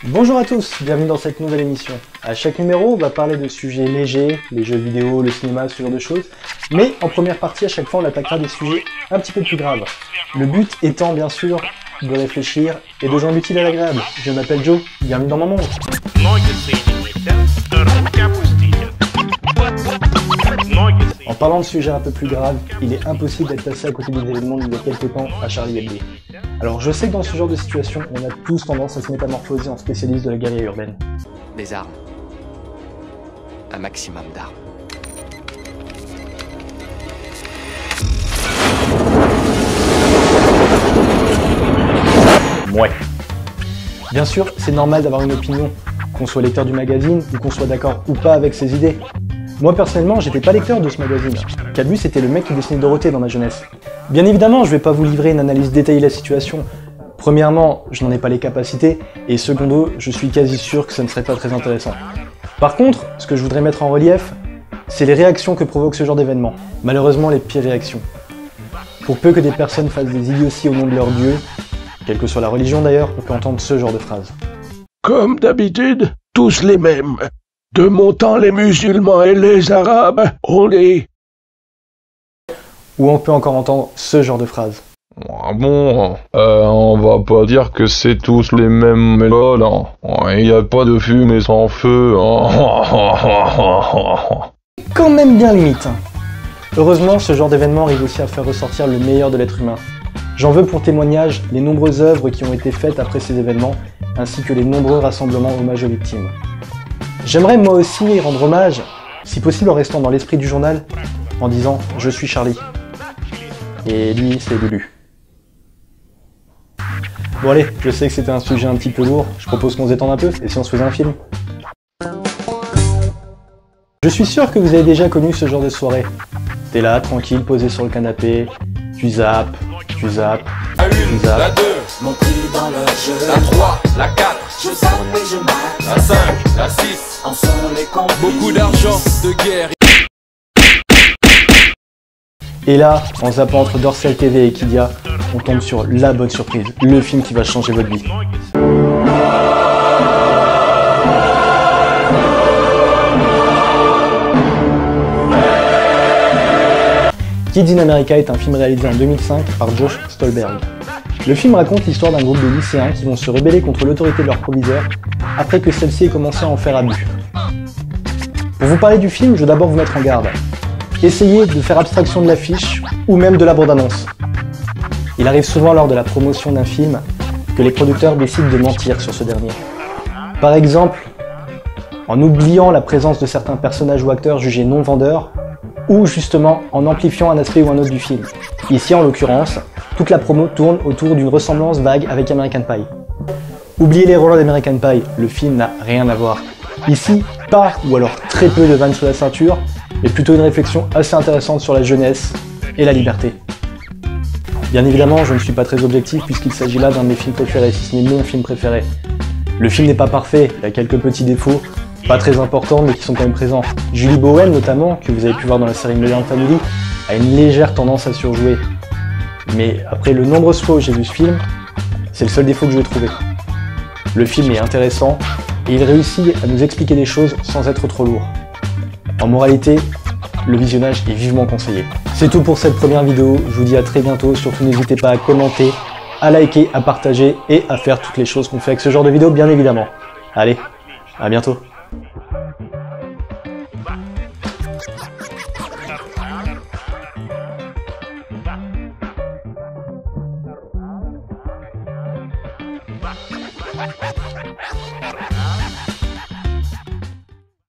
Bonjour à tous, bienvenue dans cette nouvelle émission. À chaque numéro, on va parler de sujets légers, les jeux vidéo, le cinéma, ce genre de choses. Mais en première partie, à chaque fois, on attaquera des sujets un petit peu plus graves. Le but étant, bien sûr, de réfléchir et de joindre l'utile à l'agréable. Je m'appelle Joe, bienvenue dans mon monde. En parlant de sujets un peu plus graves, il est impossible d'être passé à côté des événements d'il y a quelques temps à Charlie Hebdo. Alors je sais que dans ce genre de situation, on a tous tendance à se métamorphoser en spécialiste de la guérilla urbaine. Des armes. Un maximum d'armes. Ouais. Bien sûr, c'est normal d'avoir une opinion, qu'on soit lecteur du magazine ou qu'on soit d'accord ou pas avec ses idées. Moi personnellement, j'étais pas lecteur de ce magazine. Cabu, c'était le mec qui dessinait Dorothée dans ma jeunesse. Bien évidemment, je vais pas vous livrer une analyse détaillée de la situation. Premièrement, je n'en ai pas les capacités, et secondo, je suis quasi sûr que ça ne serait pas très intéressant. Par contre, ce que je voudrais mettre en relief, c'est les réactions que provoque ce genre d'événement. Malheureusement, les pires réactions. Pour peu que des personnes fassent des idioties au nom de leur dieu, quelle que soit la religion d'ailleurs, on peut entendre ce genre de phrase. Comme d'habitude, tous les mêmes. De mon temps, les musulmans et les arabes, on est... Ou on peut encore entendre ce genre de phrase. Ah bon, on va pas dire que c'est tous les mêmes méthodes, hein. Il n'y a pas de fumée sans feu. Quand même bien limite. Heureusement, ce genre d'événement arrive aussi à faire ressortir le meilleur de l'être humain. J'en veux pour témoignage les nombreuses œuvres qui ont été faites après ces événements, ainsi que les nombreux rassemblements hommage aux victimes. J'aimerais moi aussi rendre hommage, si possible en restant dans l'esprit du journal, en disant « Je suis Charlie ». Et lui, c'est Lulu. Bon allez, je sais que c'était un sujet un petit peu lourd, je propose qu'on se détende un peu, et si on se faisait un film? Je suis sûr que vous avez déjà connu ce genre de soirée. T'es là, tranquille, posé sur le canapé, tu zappes, tu zappes, La 1, tu zappes. la 2, Mon prix dans le jeu. la 3, la 4, Je zappe et je mate. la 5, la 6. En sont les complices. Beaucoup d'argent, de guerre. Et là, en zappant entre Dorsal TV et Kidia, on tombe sur la bonne surprise, le film qui va changer votre vie. Kids in America est un film réalisé en 2005 par Josh Stolberg. Le film raconte l'histoire d'un groupe de lycéens qui vont se rebeller contre l'autorité de leur proviseur après que celle-ci ait commencé à en faire abus. Pour vous parler du film, je veux d'abord vous mettre en garde. Essayez de faire abstraction de l'affiche ou même de la bande-annonce. Il arrive souvent lors de la promotion d'un film que les producteurs décident de mentir sur ce dernier. Par exemple, en oubliant la présence de certains personnages ou acteurs jugés non vendeurs, ou justement en amplifiant un aspect ou un autre du film. Ici en l'occurrence, toute la promo tourne autour d'une ressemblance vague avec American Pie. Oubliez les rôles d'American Pie, le film n'a rien à voir. Ici, pas ou alors très peu de vannes sur la ceinture, mais plutôt une réflexion assez intéressante sur la jeunesse et la liberté. Bien évidemment, je ne suis pas très objectif puisqu'il s'agit là d'un de mes films préférés, si ce n'est mon film préféré. Le film n'est pas parfait, il y a quelques petits défauts, pas très importants mais qui sont quand même présents. Julie Bowen notamment, que vous avez pu voir dans la série Modern Family, a une légère tendance à surjouer. Mais après le nombreuses fois où j'ai vu ce film, c'est le seul défaut que je vais trouver. Le film est intéressant et il réussit à nous expliquer des choses sans être trop lourd. En moralité, le visionnage est vivement conseillé. C'est tout pour cette première vidéo, je vous dis à très bientôt, surtout n'hésitez pas à commenter, à liker, à partager et à faire toutes les choses qu'on fait avec ce genre de vidéo bien évidemment. Allez, à bientôt. Bye.